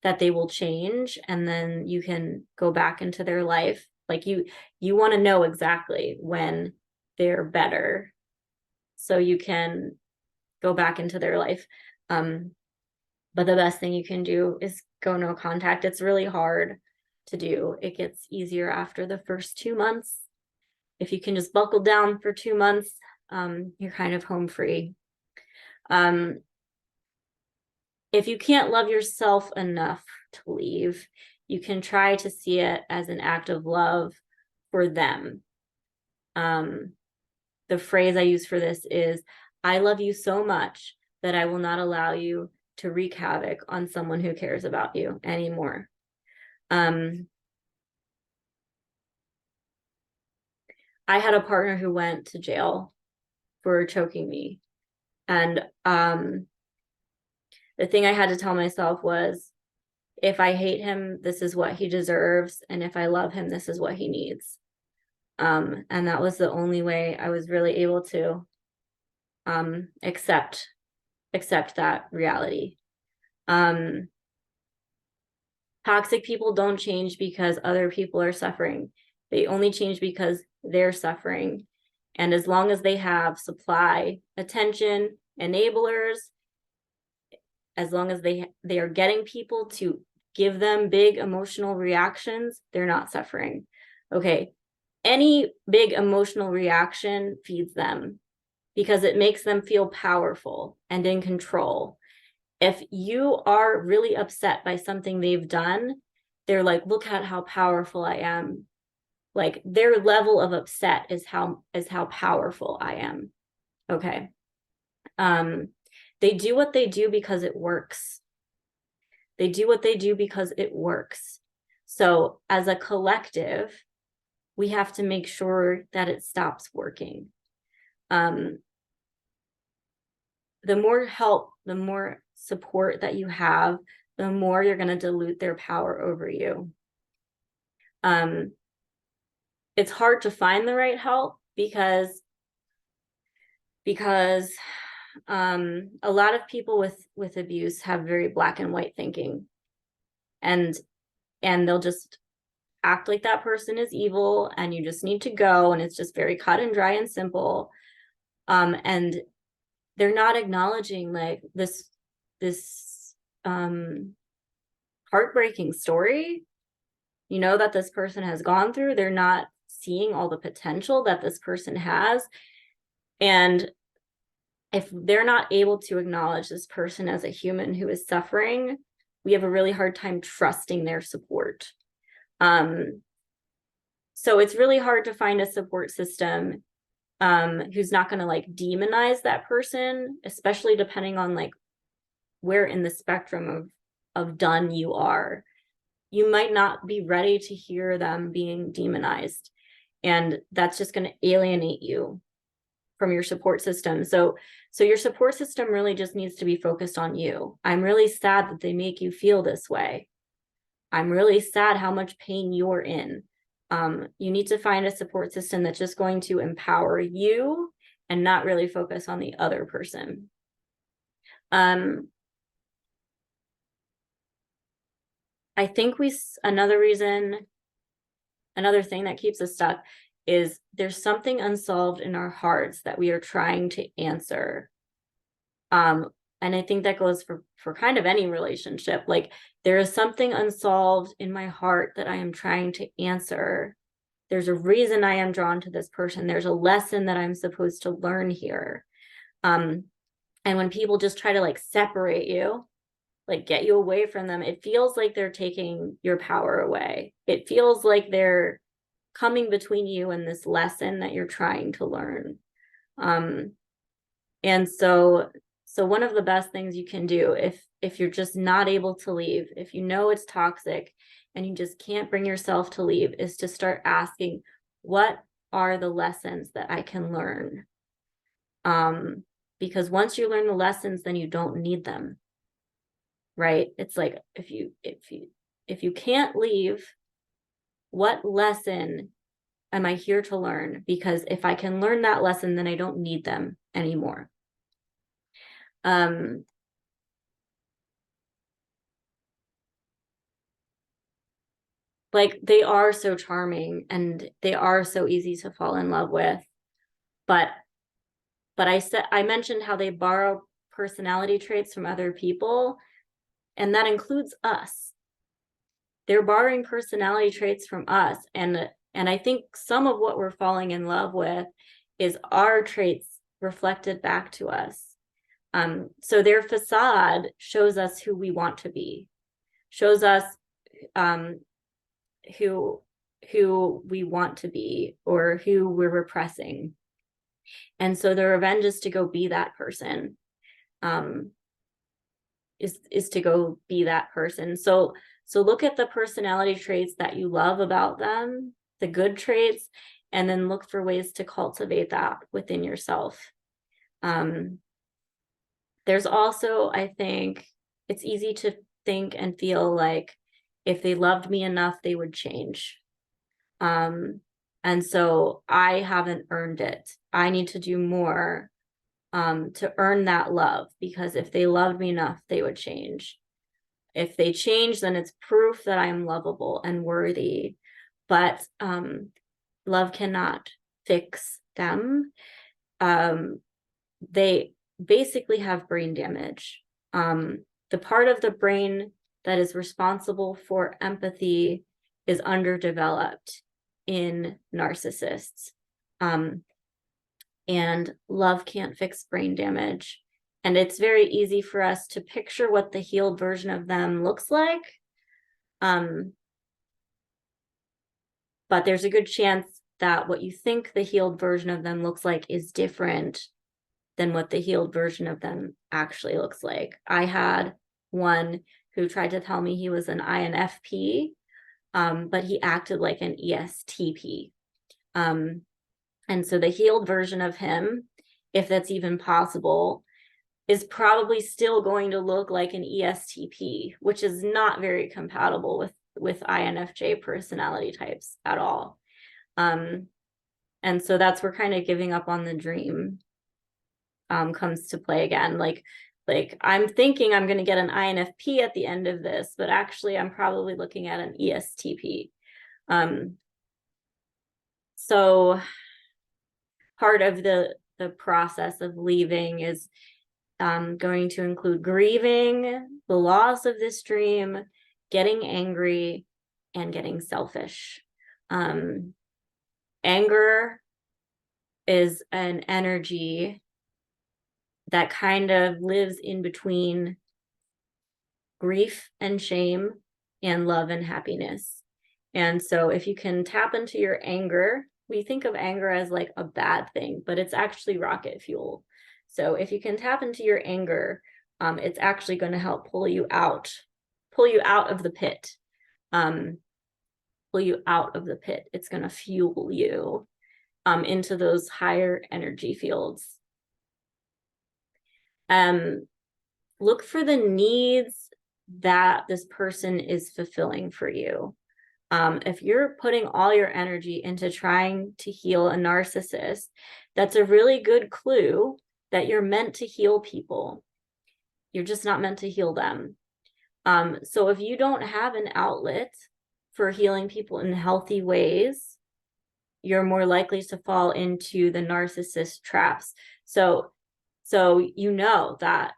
that they will change, and then you can go back into their life. Like you want to know exactly when they're better, so you can go back into their life. But the best thing you can do is go no contact. It's really hard to do. It gets easier after the first 2 months. If you can just buckle down for 2 months, you're kind of home free. If you can't love yourself enough to leave, you can try to see it as an act of love for them. The phrase I use for this is, I love you so much that I will not allow you to wreak havoc on someone who cares about you anymore. I had a partner who went to jail for choking me. And the thing I had to tell myself was, if I hate him, this is what he deserves. And if I love him, this is what he needs. And that was the only way I was really able to accept that reality. Toxic people don't change because other people are suffering. They only change because they're suffering. And as long as they have supply, attention, enablers, as long as they are getting people to give them big emotional reactions, they're not suffering. Okay. Any big emotional reaction feeds them, because it makes them feel powerful and in control. If you are really upset by something they've done, they're like, look at how powerful I am. Like, their level of upset is how powerful I am. Okay. They do what they do because it works. They do what they do because it works. So as a collective, we have to make sure that it stops working. The more help, the more support that you have, the more you're going to dilute their power over you. It's hard to find the right help because a lot of people with abuse have very black and white thinking, and they'll just act like that person is evil and you just need to go, and it's just very cut and dry and simple. And they're not acknowledging like this heartbreaking story, that this person has gone through. They're not seeing all the potential that this person has. And if they're not able to acknowledge this person as a human who is suffering, we have a really hard time trusting their support. So it's really hard to find a support system who's not going to like demonize that person, especially depending on like where in the spectrum of done you are. You might not be ready to hear them being demonized, and that's just going to alienate you from your support system. So your support system really just needs to be focused on you. I'm really sad that they make you feel this way. I'm really sad how much pain you're in. You need to find a support system that's just going to empower you and not really focus on the other person. I think another thing that keeps us stuck is there's something unsolved in our hearts that we are trying to answer. And I think that goes for kind of any relationship. Like, there is something unsolved in my heart that I am trying to answer. There's a reason I am drawn to this person. There's a lesson that I'm supposed to learn here. And when people just try to like separate you, like get you away from them, it feels like they're taking your power away. It feels like they're coming between you and this lesson that you're trying to learn. And so one of the best things you can do if you're just not able to leave, if you know it's toxic and you just can't bring yourself to leave, is to start asking, what are the lessons that I can learn? Because once you learn the lessons, then you don't need them. Right? It's like, if you can't leave, what lesson am I here to learn? Because if I can learn that lesson, then I don't need them anymore. Like, they are so charming and they are so easy to fall in love with, but I mentioned how they borrow personality traits from other people, and that includes us. They're borrowing personality traits from us, and I think some of what we're falling in love with is our traits reflected back to us. So their facade shows us who we want to be, shows us who we want to be or who we're repressing. And so the revenge is to go be that person, is to go be that person. So look at the personality traits that you love about them, the good traits, and then look for ways to cultivate that within yourself. There's also, I think, it's easy to think and feel like if they loved me enough, they would change. And so I haven't earned it. I need to do more to earn that love, because if they loved me enough, they would change. If they change, then it's proof that I am lovable and worthy. But love cannot fix them. They basically have brain damage. The part of the brain that is responsible for empathy is underdeveloped in narcissists. And love can't fix brain damage. And it's very easy for us to picture what the healed version of them looks like. But there's a good chance that what you think the healed version of them looks like is different than what the healed version of them actually looks like. I had one who tried to tell me he was an INFP, but he acted like an ESTP. And so the healed version of him, if that's even possible, is probably still going to look like an ESTP, which is not very compatible with INFJ personality types at all. And so that's where kind of giving up on the dream comes to play again. Like I'm thinking I'm going to get an INFP at the end of this, but actually I'm probably looking at an ESTP. So part of the process of leaving is going to include grieving the loss of this dream, getting angry, and getting selfish. Anger is an energy that kind of lives in between grief and shame and love and happiness. And so if you can tap into your anger, we think of anger as like a bad thing, but it's actually rocket fuel. So if you can tap into your anger, it's actually going to help pull you out of the pit. Pull you out of the pit. It's going to fuel you into those higher energy fields. Look for the needs that this person is fulfilling for you. If you're putting all your energy into trying to heal a narcissist, that's a really good clue that you're meant to heal people. You're just not meant to heal them. So if you don't have an outlet for healing people in healthy ways, you're more likely to fall into the narcissist traps. So you know that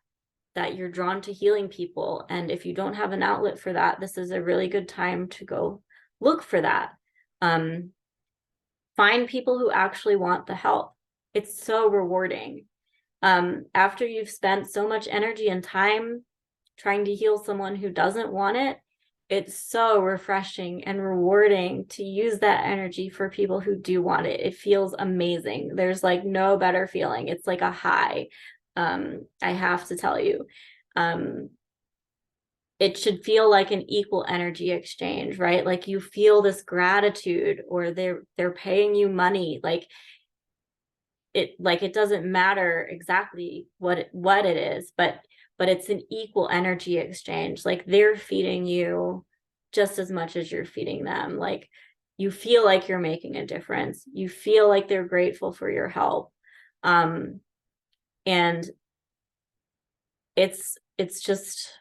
you're drawn to healing people. And if you don't have an outlet for that, this is a really good time to go look for that. Find people who actually want the help. It's so rewarding. After you've spent so much energy and time trying to heal someone who doesn't want it, it's so refreshing and rewarding to use that energy for people who do want it. It feels amazing. There's like no better feeling. It's like a high. I have to tell you, it should feel like an equal energy exchange, right? Like you feel this gratitude, or they're paying you money. Like it doesn't matter exactly what it is, but it's an equal energy exchange. Like they're feeding you just as much as you're feeding them. Like you feel like you're making a difference. You feel like they're grateful for your help. And it's just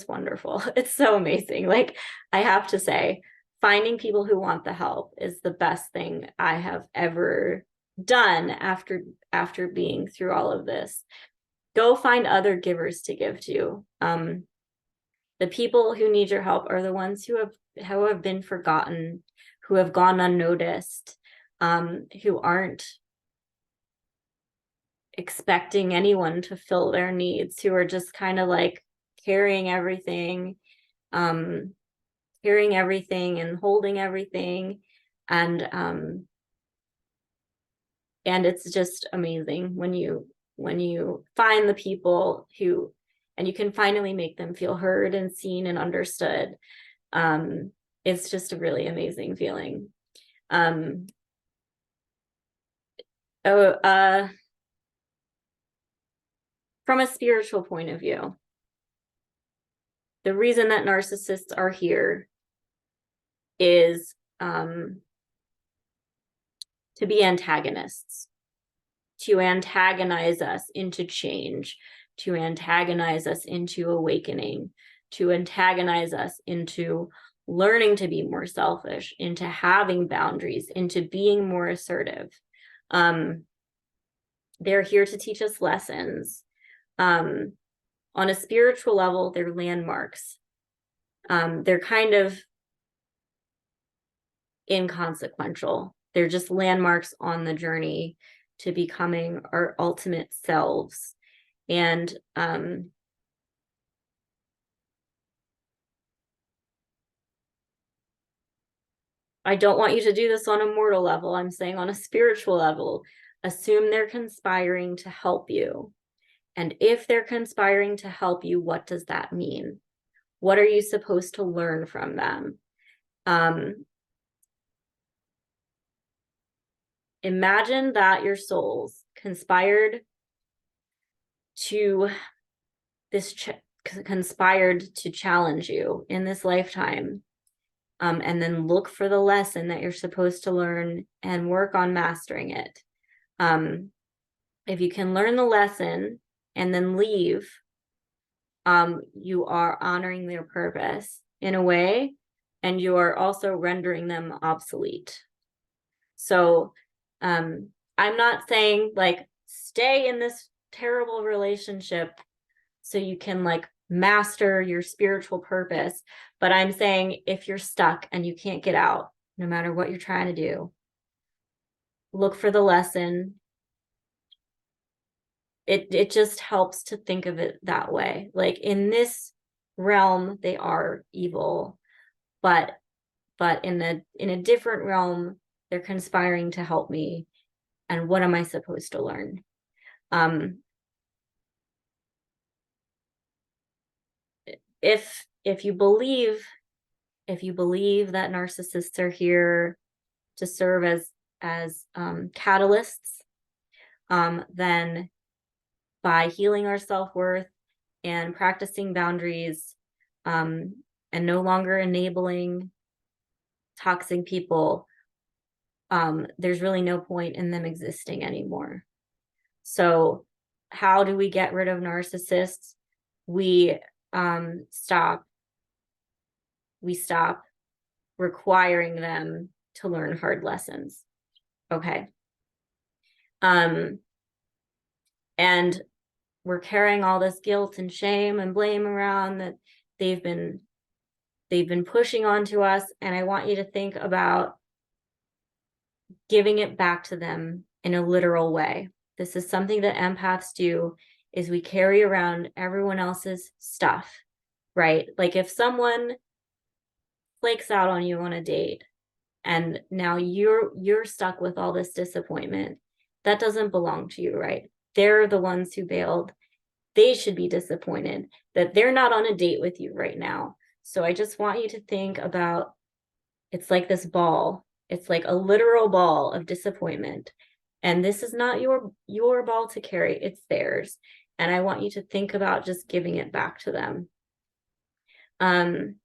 wonderful. It's so amazing. Like I have to say, finding people who want the help is the best thing I have ever done after being through all of this. Go find other givers to give to. The people who need your help are the ones who have been forgotten, who have gone unnoticed, who aren't expecting anyone to fill their needs, who are just kind of like carrying everything and holding everything. And it's just amazing when you find the people who, and you can finally make them feel heard and seen and understood. It's just a really amazing feeling. From a spiritual point of view, the reason that narcissists are here is to be antagonists, to antagonize us into change, to antagonize us into awakening, to antagonize us into learning to be more selfish, into having boundaries, into being more assertive. They're here to teach us lessons. On a spiritual level, they're landmarks. They're kind of inconsequential. They're just landmarks on the journey to becoming our ultimate selves. And I don't want you to do this on a mortal level. I'm saying on a spiritual level, assume they're conspiring to help you. And if they're conspiring to help you, what does that mean? What are you supposed to learn from them? Imagine that your souls conspired to challenge you in this lifetime, and then look for the lesson that you're supposed to learn and work on mastering it. If you can learn the lesson and then leave, you are honoring their purpose in a way, and you are also rendering them obsolete. So I'm not saying like stay in this terrible relationship so you can like master your spiritual purpose, but I'm saying if you're stuck and you can't get out, no matter what you're trying to do, look for the lesson. It just helps to think of it that way. Like in this realm, they are evil, but in a different realm, they're conspiring to help me. And what am I supposed to learn? If you believe that narcissists are here to serve as catalysts, then by healing our self-worth and practicing boundaries, and no longer enabling toxic people, there's really no point in them existing anymore. So how do we get rid of narcissists? We stop requiring them to learn hard lessons. Okay. And we're carrying all this guilt and shame and blame around that they've been pushing onto us. And I want you to think about giving it back to them in a literal way. This is something that empaths do, is we carry around everyone else's stuff, right? Like if someone flakes out on you on a date and now you're stuck with all this disappointment, that doesn't belong to you, right? They're the ones who bailed. They should be disappointed that they're not on a date with you right now. So I just want you to think about, it's like this ball. It's like a literal ball of disappointment. And this is not your ball to carry, it's theirs. And I want you to think about just giving it back to them. And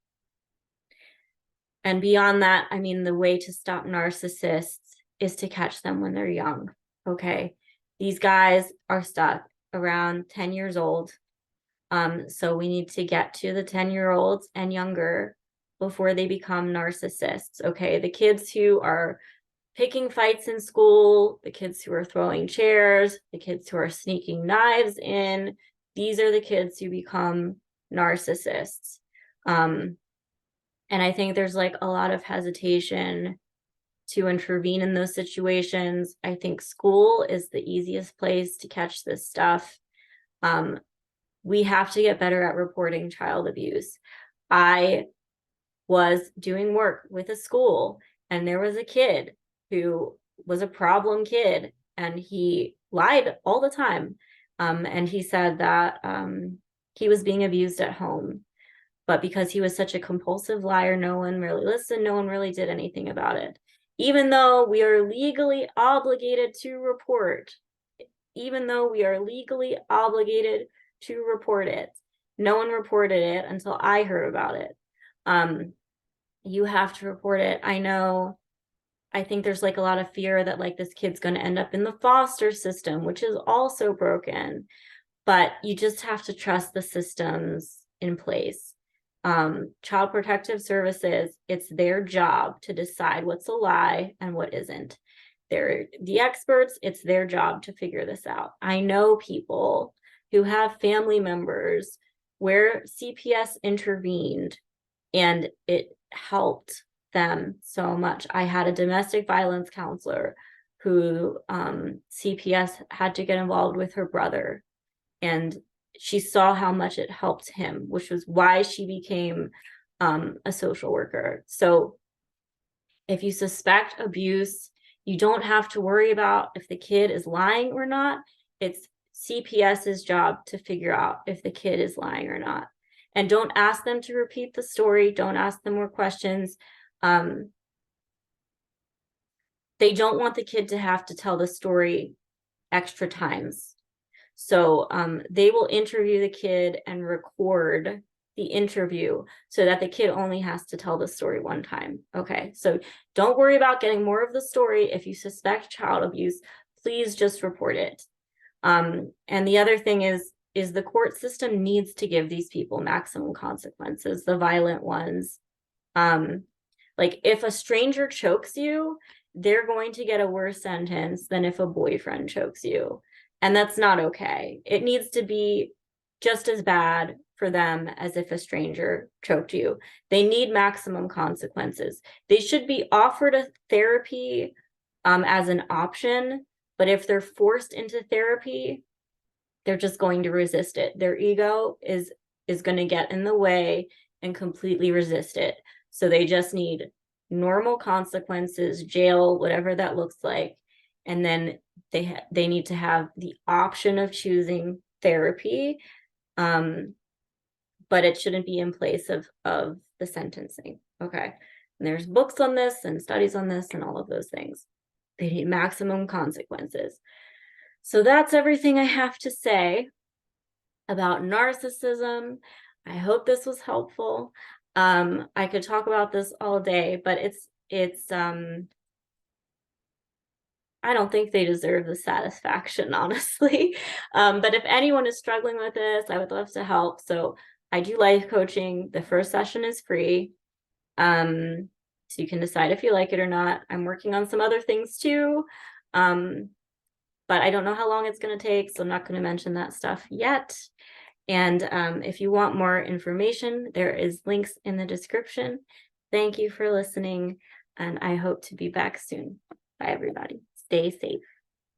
beyond that, I mean, the way to stop narcissists is to catch them when they're young. Okay. These guys are stuck around 10 years old. So we need to get to the 10-year-olds and younger before they become narcissists. Okay. The kids who are picking fights in school, the kids who are throwing chairs, the kids who are sneaking knives in, these are the kids who become narcissists. And I think there's like a lot of hesitation to intervene in those situations. I think school is the easiest place to catch this stuff. We have to get better at reporting child abuse. I was doing work with a school and there was a kid who was a problem kid and he lied all the time. And he said that he was being abused at home. But because he was such a compulsive liar, no one really listened. No one really did anything about it. Even though we are legally obligated to report, no one reported it until I heard about it. You have to report it. I think there's like a lot of fear that like this kid's going to end up in the foster system, which is also broken. But you just have to trust the systems in place. Child Protective Services, it's their job to decide what's a lie and what isn't. They're the experts, it's their job to figure this out. I know people who have family members where CPS intervened and it helped them so much. I had a domestic violence counselor who CPS had to get involved with her brother, and she saw how much it helped him, which was why she became a social worker. So if you suspect abuse, you don't have to worry about if the kid is lying or not. It's CPS's job to figure out if the kid is lying or not. And don't ask them to repeat the story. Don't ask them more questions. They don't want the kid to have to tell the story extra times. So they will interview the kid and record the interview so that the kid only has to tell the story one time. Okay, so don't worry about getting more of the story. If you suspect child abuse, please just report it. And the other thing is the court system needs to give these people maximum consequences, the violent ones. Like if a stranger chokes you, they're going to get a worse sentence than if a boyfriend chokes you. And that's not okay. It needs to be just as bad for them as if a stranger choked you. They need maximum consequences. They should be offered a therapy as an option, but if they're forced into therapy, they're just going to resist it. Their ego is going to get in the way and completely resist it. So they just need normal consequences, jail, whatever that looks like. And then they need to have the option of choosing therapy, but it shouldn't be in place of the sentencing. Okay. And there's books on this and studies on this and all of those things. They need maximum consequences. So that's everything I have to say about narcissism. I hope this was helpful. I could talk about this all day, but it's I don't think they deserve the satisfaction, honestly. But if anyone is struggling with this, I would love to help. So I do life coaching. The first session is free. So you can decide if you like it or not. I'm working on some other things too. But I don't know how long it's going to take, so I'm not going to mention that stuff yet. And if you want more information, there is links in the description. Thank you for listening, and I hope to be back soon. Bye, everybody. Stay safe.